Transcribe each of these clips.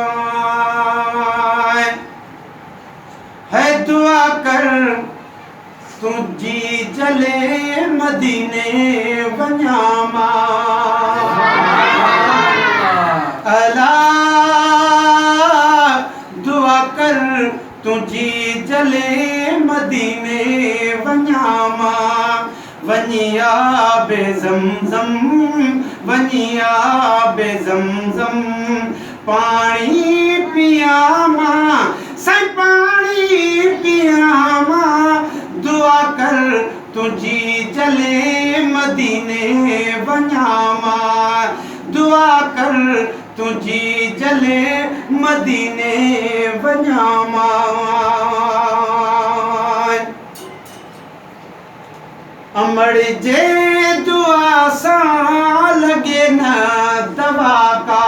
है दुआ कर तुझी जले मदीने वञामा अला दुआ कर तुझी जले मदीने वञामा वनिया बे ज़मज़म वनिया बे ज़मज़म पानी पियामा साईं पानी पियामा दुआ कर तुझी जले मदीने वञामा दुआ कर तुझी जले मदीने वञामा अमर जे दुआ सां लगे न दवा का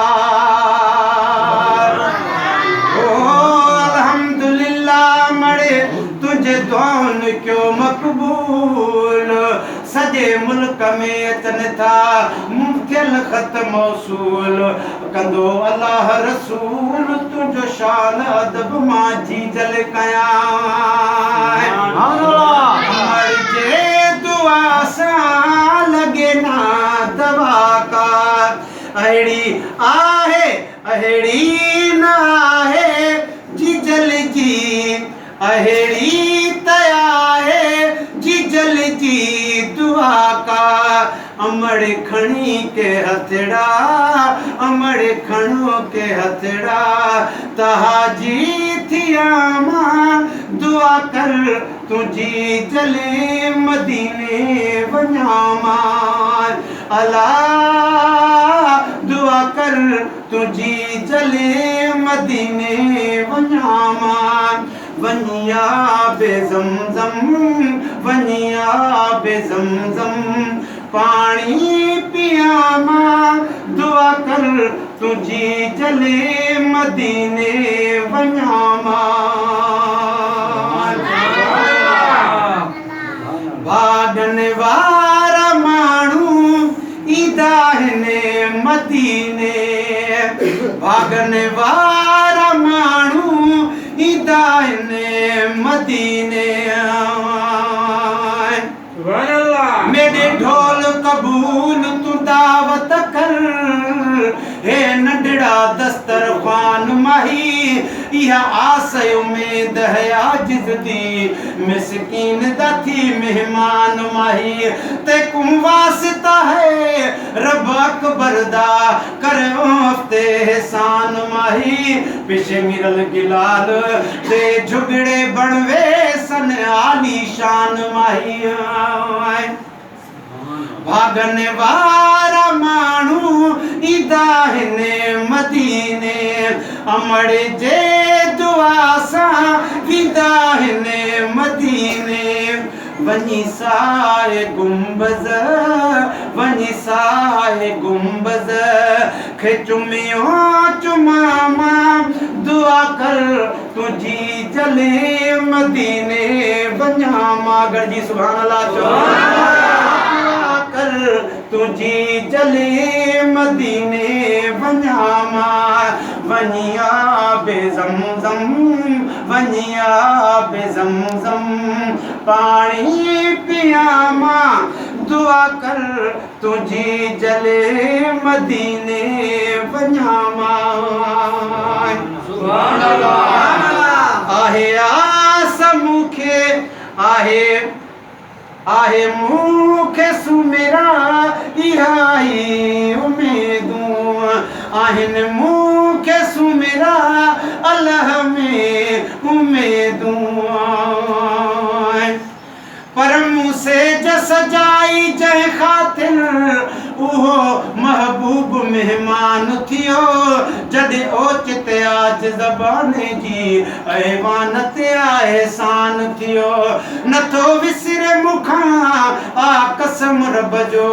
दुआन क्यों मकबूल सजे मुल्क में अचनि था मुमकिन ख़त मौसूल कंदो अल्लाह रसूल तुझो शान अदब मां जी जल कया अमर जे दुआ सां लगे ना दवा का अहिड़ी आहे अहिड़ी न आहे जी जल जी अहिड़ी तया है जी जल जी दुआ का अमड़ खणी के हथड़ा अमड़ खणो के हथड़ा तहाजी थिया मां दुआ कर तुझी जले मदीने वञामा अला दुआ कर तुझी जले मदीने वञामा वनिया बे ज़मज़म वनिया बे ज़मज़म पानी पियामा दुआ कर तुझी जले मदीने वञामा भागन वारा माण्हू ईंदा आहिनि मदीने भागन वारा माण्हू ईंदा आहिनि मदीने मेरे ढोल कबूल तू दावत कर हे नंढड़ा दस्तरखान माही इहा आस उम्मीद है आजिज़ दी मिस्कीन दा थी मेहमान माही ते कुम वास्ता है रब अकबर दा कर उफ्ते एहसान माही पिछे मिरल गिलाल ते झुगड़े बनवे सन आली शान माही भागन वारा माण्हू ईंदा आहिनि मदीने अमड़ जे दुआ सां वेंदा आहिनि मदीने वञी साए गुंबज़ वञी साए गुंबज़ खे चुमियो चुमामा दुआ कर तुझी जले मदीने वञामा गॾिजी सुभान अल्लाह चओ तुझी जले मदीने वञामा वनिया बे ज़मज़म वनिया बे ज़मज़म पानी पियामा दुआ कर तुझी जले मदीने वञामा सुभान अल्लाह आहे आस मूंखे आहे आहे मूंखे सुमेरा इहाई उम्मीदूं आहिनि मूंखे सुमेरा अल्लाह में उम्मीदूं पर मूंसे सजाई जंहिं ख़ातिर उहो महबूब मेहमान थियो जॾहिं ओचित आज ज़बान जी ऐवान ते एहसान थियो नथो विसरे मूंखां आ कसम रब जो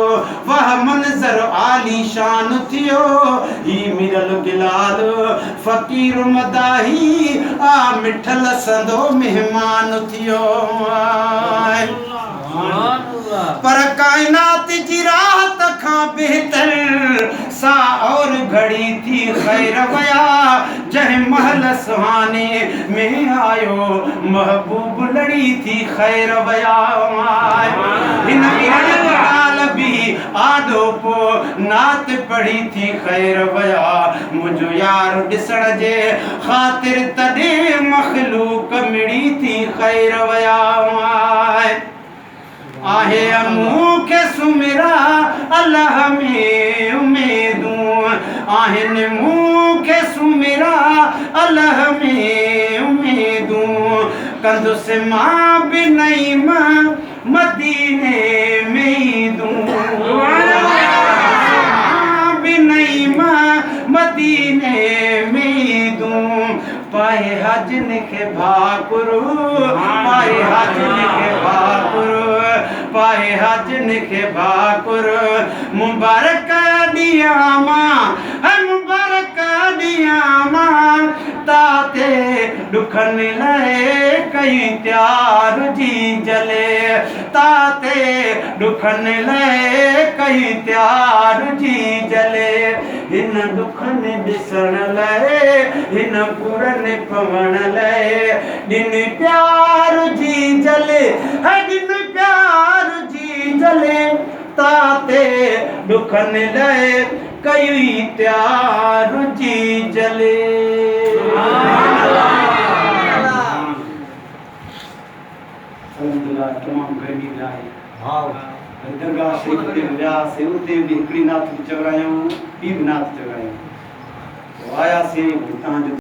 वाह मंज़र आली शान थियो ही मिरल गिलाल फ़कीर मदाही आ मिठल संदो मेहमान थियो पर कायनात जी राहत खां बेहतर सा और घड़ी थी खैर वया जह महल सुहाने में आयो महबूब लड़ी थी खैर बयाए इन लाल भी आदो पो नात पढ़ी थी खैर बया मुझो यार ॾिसण जे ख़ातिर तॾे मखलूक मिड़ी थी खैर बया आहे मूंखे सुमिरा अल्लाह में उमेदूं आहिनि मूंखे सुमिरा अल्लाह में उमेदूं कंदुसि मां बि नईम मदीने में दूं बि नईम मदीने में दूं पाए हजन खे भाकुरु पाए हजन खे भाकुरु पाए हजन खे भाकुरु मुबारक ॾियां मुबारक ॾियां ताते ॾुखनि लाइ कई त्यार जी जले ताते ॾुखनि लाइ कई त्यार जी जले हिन ॾुखनि ॾिसण लाइ हिन पुरनि पवण लाइ ॾिन प्यार जी जले ॾिन प्यार जी जले ताते ॾुखनि लाइ कई त्यार जी जले तमामु घणी आहे भाव दरगाह शरीफ़ ते वियासीं उते बि हिकिड़ी नात चवरायूं ॿी बि नात चवरायूं आयासीं तव्हांजो